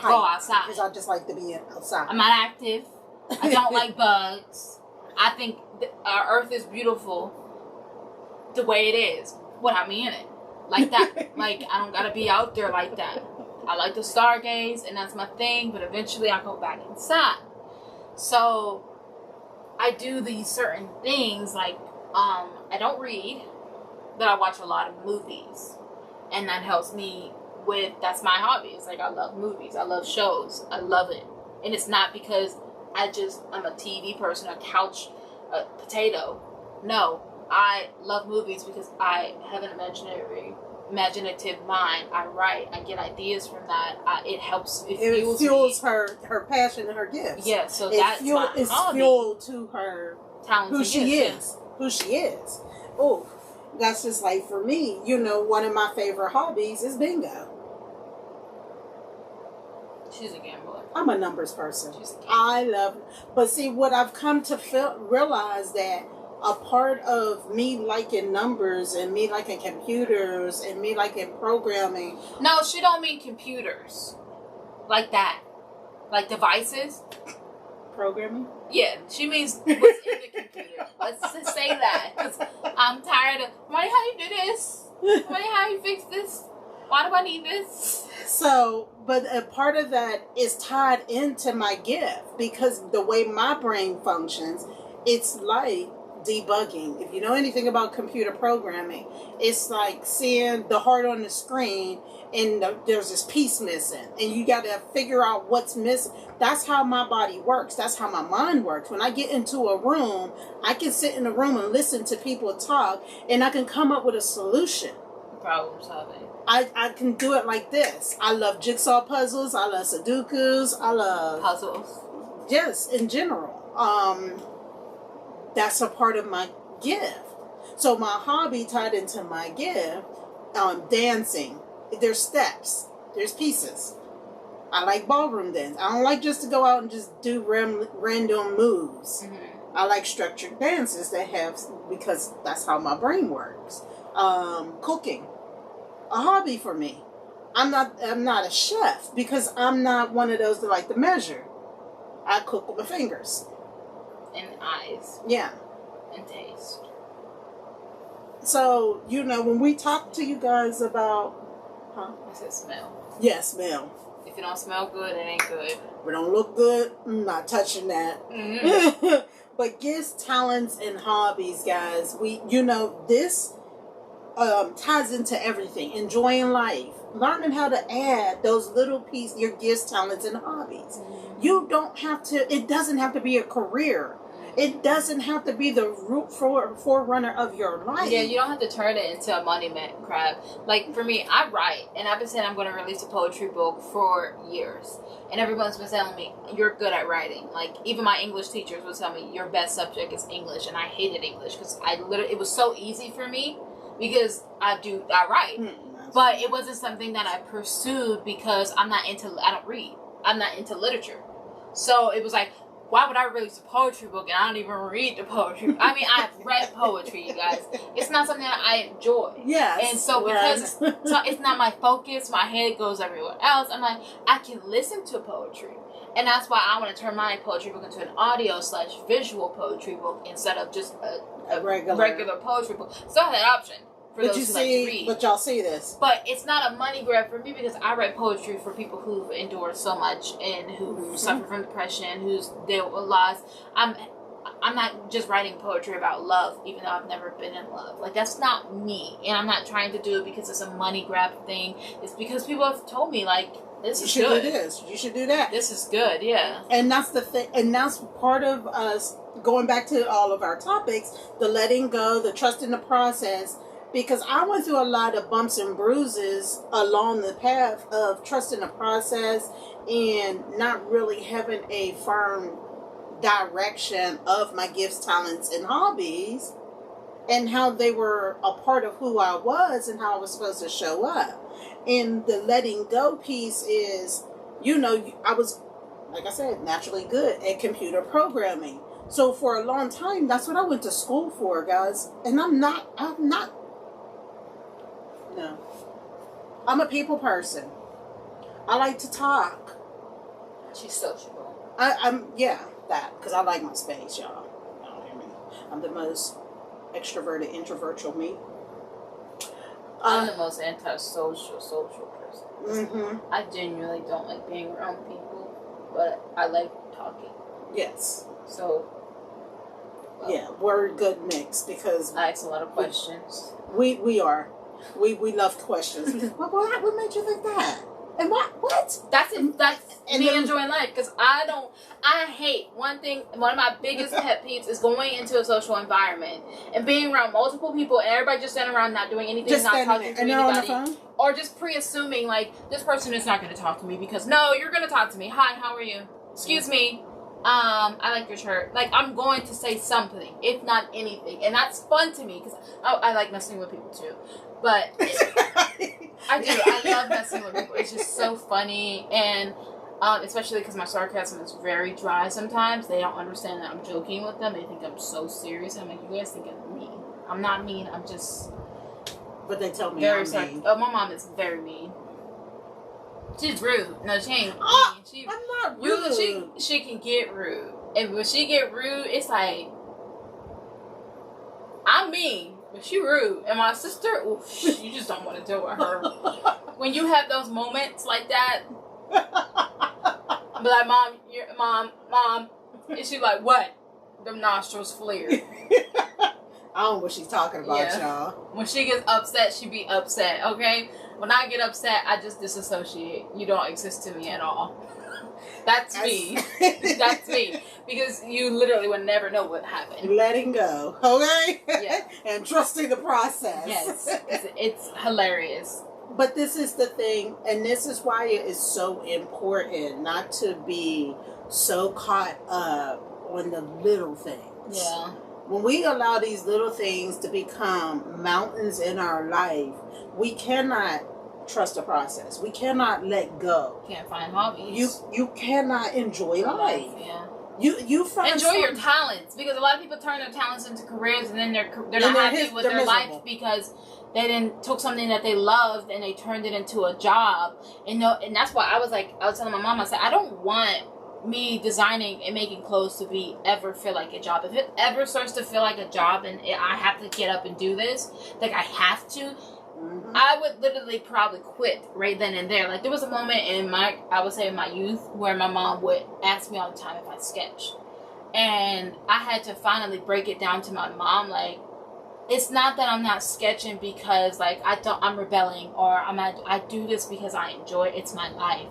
go outside. Because I just like to be outside. I'm not active. I don't like bugs. I think our Earth is beautiful the way it is without me in it. Like that. Like, I don't gotta be out there like that. I like to stargaze, and that's my thing, but eventually I go back inside. So I do these certain things, like, I don't read, but I watch a lot of movies. And that helps me that's my hobby. It's like, I love movies. I love shows. I love it. And it's not because I'm a TV person, a couch potato. No, I love movies because I have an imaginative mind. I write. I get ideas from that. It helps. It fuels her passion and her gifts. Yeah, so that's my hobby. It's fuel to her talents, who she is. Who she is. Oh, that's just like, for me, you know, one of my favorite hobbies is bingo. She's a gambler. I'm a numbers person. I love, but see, what I've come to realize that a part of me liking numbers and me liking computers and me liking programming. No, she don't mean computers. Like that. Like devices. Programming? Yeah, she means what's in the computer. Let's just say that. Because I'm tired of, Money, how you do this? Money, how you fix this? Why do I need this? So, but a part of that is tied into my gift, because the way my brain functions, it's like debugging. If you know anything about computer programming, it's like seeing the heart on the screen and there's this piece missing, and you got to figure out what's missing. That's how my body works. That's how my mind works. When I get into a room, I can sit in a room and listen to people talk, and I can come up with a solution. Problem solving. I can do it like this. I love jigsaw puzzles. I love Sudokus. I love puzzles. Yes, in general. That's a part of my gift. So my hobby tied into my gift, dancing. There's steps. There's pieces. I like ballroom dance. I don't like just to go out and just do random moves. Mm-hmm. I like structured dances that have, because that's how my brain works. Cooking. A hobby for me. I'm not a chef because I'm not one of those that like to measure. I cook with my fingers. And eyes. Yeah. And taste. So, when we talk to you guys about... Huh? I said smell. Yeah, smell. If it don't smell good, it ain't good. If it don't look good, I'm not touching that. Mm-hmm. But gifts, talents, and hobbies, guys. This ties into everything. Enjoying life. Learning how to add those little pieces, your gifts, talents, and hobbies. Mm-hmm. You don't have to, it doesn't have to be a career. It doesn't have to be the forerunner of your life. Yeah, you don't have to turn it into a money grab. Like, for me, I write, and I've been saying I'm going to release a poetry book for years. And everyone's been telling me, you're good at writing. Like, even my English teachers would tell me, your best subject is English. And I hated English because it was so easy for me because I write. But it wasn't something that I pursued because I don't read. I'm not into literature. So it was like, why would I release a poetry book and I don't even read the poetry? I mean, I've read poetry, you guys. It's not something that I enjoy. Yes. And so because it's not my focus, my head goes everywhere else. I'm like, I can listen to poetry. And that's why I want to turn my poetry book into an audio/visual poetry book instead of just a regular poetry book. So I have that option. But y'all see this. But it's not a money grab for me because I write poetry for people who've endured so much and who suffer from depression, who's dealt with loss. I'm not just writing poetry about love, even though I've never been in love. Like, that's not me. And I'm not trying to do it because it's a money grab thing. It's because people have told me, like, this is good. You should do this. You should do that. This is good, yeah. And that's the thing. And that's part of us going back to all of our topics, the letting go, the trust in the process. Because I went through a lot of bumps and bruises along the path of trusting the process and not really having a firm direction of my gifts, talents, and hobbies and how they were a part of who I was and how I was supposed to show up. And the letting go piece is, I was, like I said, naturally good at computer programming. So for a long time, that's what I went to school for, guys. And I'm not. No. I'm a people person. I like to talk. She's sociable. Because I like my space, y'all. I'm the most extroverted, introvert you'll meet. I'm the most antisocial person. Mm-hmm. I genuinely don't like being around people, but I like talking. Yes. So. Well, yeah, we're a good mix because I ask a lot of questions. We are. We love questions. What made you think that? And what? That's me enjoying life because I hate one of my biggest pet peeves is going into a social environment and being around multiple people and everybody just standing around not doing anything, not talking to anybody, or just pre-assuming like this person is not going to talk to me because no, you're going to talk to me. Hi, how are you? Excuse me. I like your shirt. Like, I'm going to say something, if not anything. And that's fun to me because I like messing with people too. But I do. I love messing with people. It's just so funny. And especially because my sarcasm is very dry sometimes. They don't understand that I'm joking with them. They think I'm so serious. I'm like, you guys think I'm mean. I'm not mean. I'm just... But they tell me I'm mean. Oh, my mom is very mean. She's rude. No, she ain't mean. I'm not rude. She can get rude. And when she get rude, it's like... I'm mean. But she rude. And my sister, oof, you just don't want to deal with her. When you have those moments like that, I'm like, Mom. And she like, what? Them nostrils flared. I don't know what she's talking about, y'all. When she gets upset, she be upset, okay? When I get upset, I just disassociate. You don't exist to me at all. That's me. That's me. Because you literally would never know what happened. Letting go, okay? Yeah. And trusting the process. Yes. It's hilarious. But this is the thing, and this is why it is so important not to be so caught up on the little things. Yeah. When we allow these little things to become mountains in our life, we cannot trust the process. We cannot let go. Can't find hobbies. You cannot enjoy life. Yeah. You find enjoy your talents, because a lot of people turn their talents into careers and then they're not happy with their life because they took something that they loved and they turned it into a job. And that's why I was telling my mom, I said, I don't want me designing and making clothes to ever feel like a job. If it ever starts to feel like a job and I have to get up and do this, like I have to, I would literally probably quit right then and there. Like there was a moment in my youth where my mom would ask me all the time if I sketched. And I had to finally break it down to my mom, like, it's not that I'm not sketching because like I'm rebelling, or I do this because I enjoy it. It's my life.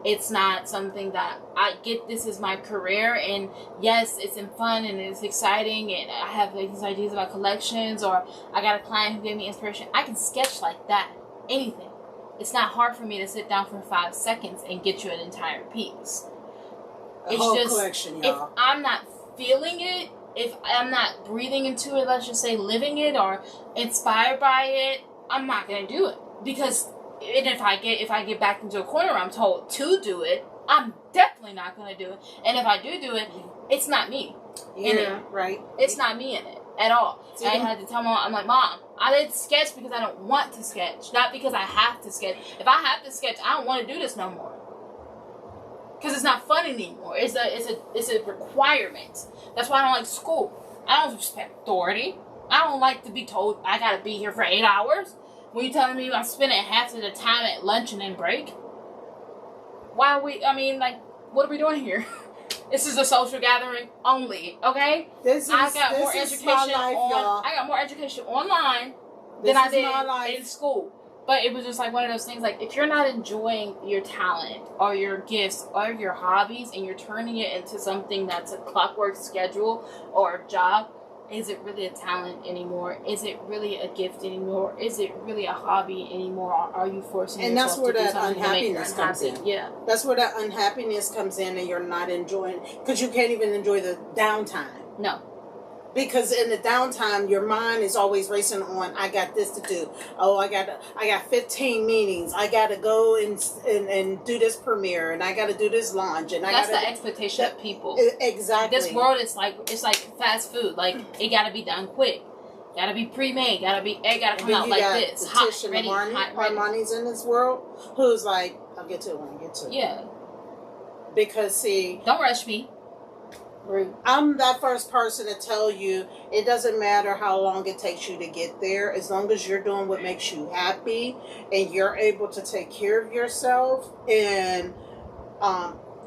It's not something that I get. This is my career, and yes, it's fun and it's exciting, and I have these ideas about collections, or I got a client who gave me inspiration. I can sketch like that. Anything. It's not hard for me to sit down for 5 seconds and get you an entire piece. A whole collection, y'all. If I'm not feeling it, if I'm not breathing into it, let's just say living it or inspired by it, I'm not gonna do it. Because if I get back into a corner where I'm told to do it, I'm definitely not gonna do it. And if I do it, it's not me in it. Right. It's not me in it at all. And I had to tell Mom, I'm like, Mom, I didn't sketch because I don't want to sketch, not because I have to sketch. If I have to sketch, I don't want to do this no more. Because it's not fun anymore. It's a requirement. That's why I don't like school. I don't respect authority. I don't like to be told I gotta be here for 8 hours. When you're telling me I'm spending half of the time at lunch and then break. What are we doing here? This is a social gathering only, okay? I got more education online than I did in school. But it was just like one of those things, like, if you're not enjoying your talent or your gifts or your hobbies and you're turning it into something that's a clockwork schedule or a job, is it really a talent anymore? Is it really a gift anymore? Is it really a hobby anymore? Or are you forcing yourself to do something to make you unhappy? Comes in. Yeah. That's where that unhappiness comes in, and you're not enjoying, because you can't even enjoy the downtime. No. Because in the downtime, your mind is always racing on, I got this to do. Oh, I got 15 meetings. I got to go and do this premiere, and I got to do this launch. And that's the expectation of people. Exactly. This world is it's like fast food. Like, it got to be done quick. Got to be pre-made. It got to come out like this. Hot, ready, hot, ready. Armani's in this world, who's like, I'll get to it when I get to it. Yeah. Because, see... Don't rush me. Rude. I'm that first person to tell you it doesn't matter how long it takes you to get there, as long as you're doing what makes you happy and you're able to take care of yourself and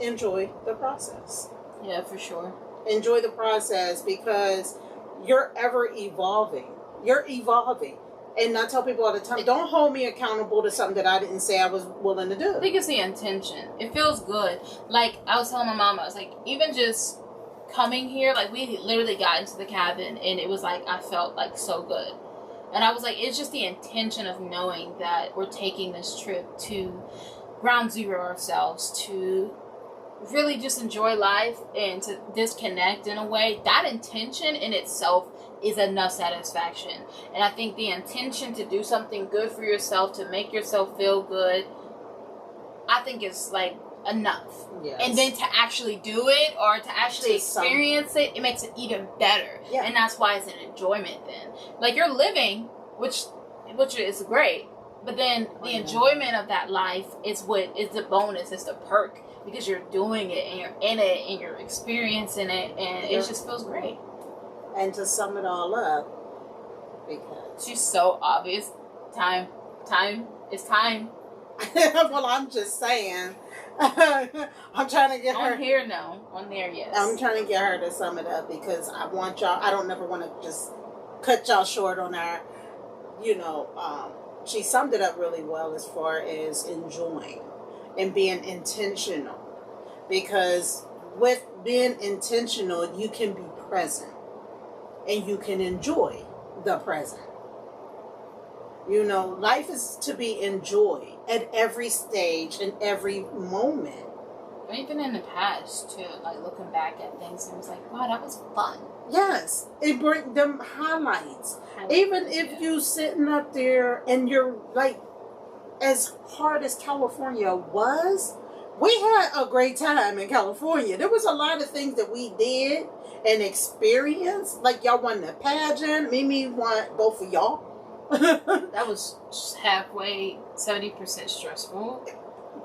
enjoy the process. Yeah, for sure. Enjoy the process, because you're ever evolving. You're evolving. And I tell people all the time, don't hold me accountable to something that I didn't say I was willing to do. I think it's the intention. It feels good. Like, I was telling my mom, I was like, even just coming here, like, we literally got into the cabin and it was like, I felt like so good. And I was like, it's just the intention of knowing that we're taking this trip to ground zero ourselves, to really just enjoy life and to disconnect in a way. That intention in itself is enough satisfaction. And I think the intention to do something good for yourself, to make yourself feel good, I think is like enough. Yes. And then to actually do it or to actually experience it makes it even better. Yeah. And that's why it's an enjoyment then. Like, you're living, which is great, but then the enjoyment of that life is what is the bonus, is the perk, because you're doing it and you're in it and you're experiencing it, and it just feels great. And to sum it all up, because she's so obvious. Time. It's time. Well, I'm just saying. I'm trying to get her. On here, no. On there, yes. I'm trying to get her to sum it up, because I want y'all. I don't never want to just cut y'all short on our, she summed it up really well as far as enjoying and being intentional. Because with being intentional, you can be present and you can enjoy the present. Life is to be enjoyed at every stage and every moment. Even in the past, too, like looking back at things, it was like, wow, that was fun. Yes, it brings them highlights. Even if you sitting up there and you're like, as hard as California was, we had a great time in California. There was a lot of things that we did and experienced. Like y'all won the pageant. Mimi won both of y'all. That was halfway, 70% stressful.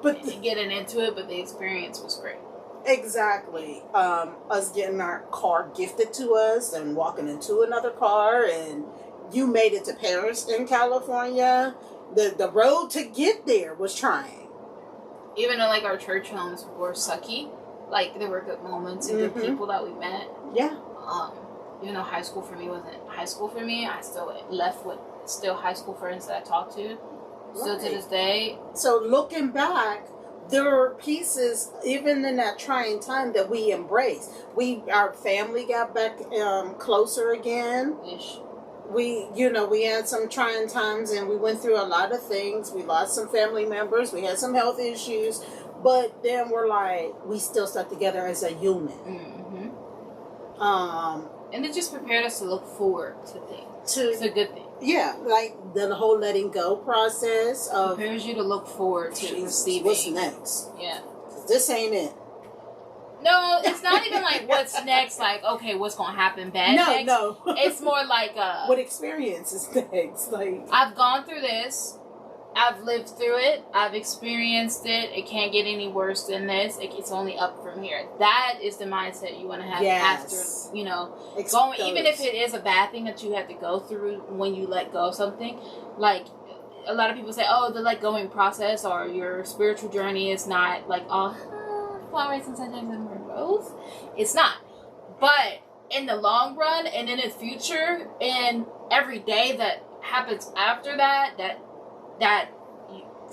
But getting into it, but the experience was great. Exactly. Us getting our car gifted to us and walking into another car, and you made it to Paris in California. The road to get there was trying. Even though like our church homes were sucky, like there were good moments and good people that we met. Yeah. Even though high school for me wasn't high school for me, I still left with high school friends that I talked to. Still to this day. So looking back, there are pieces, even in that trying time, that we embraced. Our family got back closer again. Ish. We had some trying times, and we went through a lot of things. We lost some family members. We had some health issues, but then we're like, we still stuck together as a unit. And it just prepared us to look forward to things. It's a good thing. Yeah, like the whole letting go process prepares you to look forward to receiving. What's next? Yeah. This ain't it. No, it's not even like what's next, like, okay, what's going to happen next. No. It's more like what experience is next? Like, I've gone through this. I've lived through it. I've experienced it. It can't get any worse than this. It's only up from here. That is the mindset you want to have after, going. Even if it is a bad thing that you have to go through when you let go of something. Like, a lot of people say, oh, the let going process or your spiritual journey is not like, flowers and sunshine and rainbows. It's not. But in the long run and in the future and every day that happens after that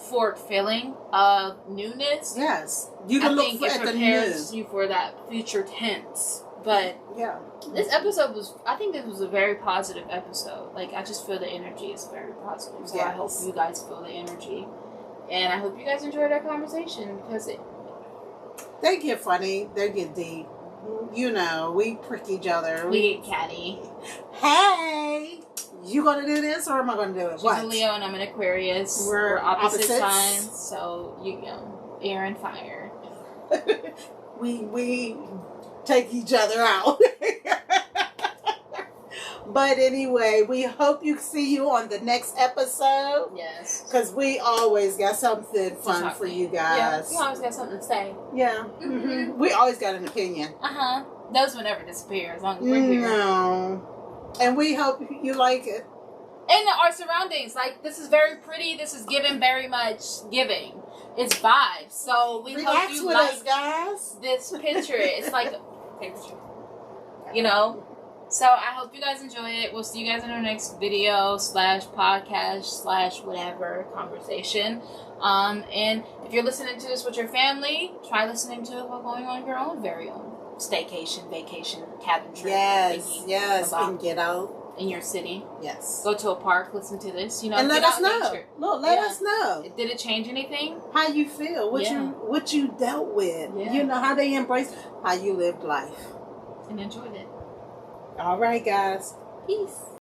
forward feeling of newness. Yes. You can look at the prepares you for that future tense. But yeah, this episode I think this was a very positive episode. Like, I just feel the energy is very positive. So yes. I hope you guys feel the energy. And I hope you guys enjoyed our conversation because they get funny. They get deep. We prick each other. We get catty. Hey! You gonna do this or am I gonna do it? She's a Leo and I'm an Aquarius. We're opposite signs, so air and fire. we take each other out. But anyway, we hope you see you on the next episode. Yes. Because we always got something fun for you guys. Yeah, we always got something to say. Yeah. Mm-hmm. We always got an opinion. Those will never disappear as long as we're here. No. And we hope you like it. And our surroundings, like, this is very pretty. This is giving very much giving. It's vibes. So we hope you like us, guys. This picture. It's like a picture. So I hope you guys enjoy it. We'll see you guys in our next video / podcast / whatever conversation. And if you're listening to this with your family, try listening to it while going on your own very own staycation, vacation, cabin trip. Yes. And get out. In your city. Yes. Go to a park, listen to this, and let us know. Look, let us know. Did it change anything? How you feel? What you dealt with? Yeah. How they embrace how you lived life. And enjoyed it. All right, guys. Peace.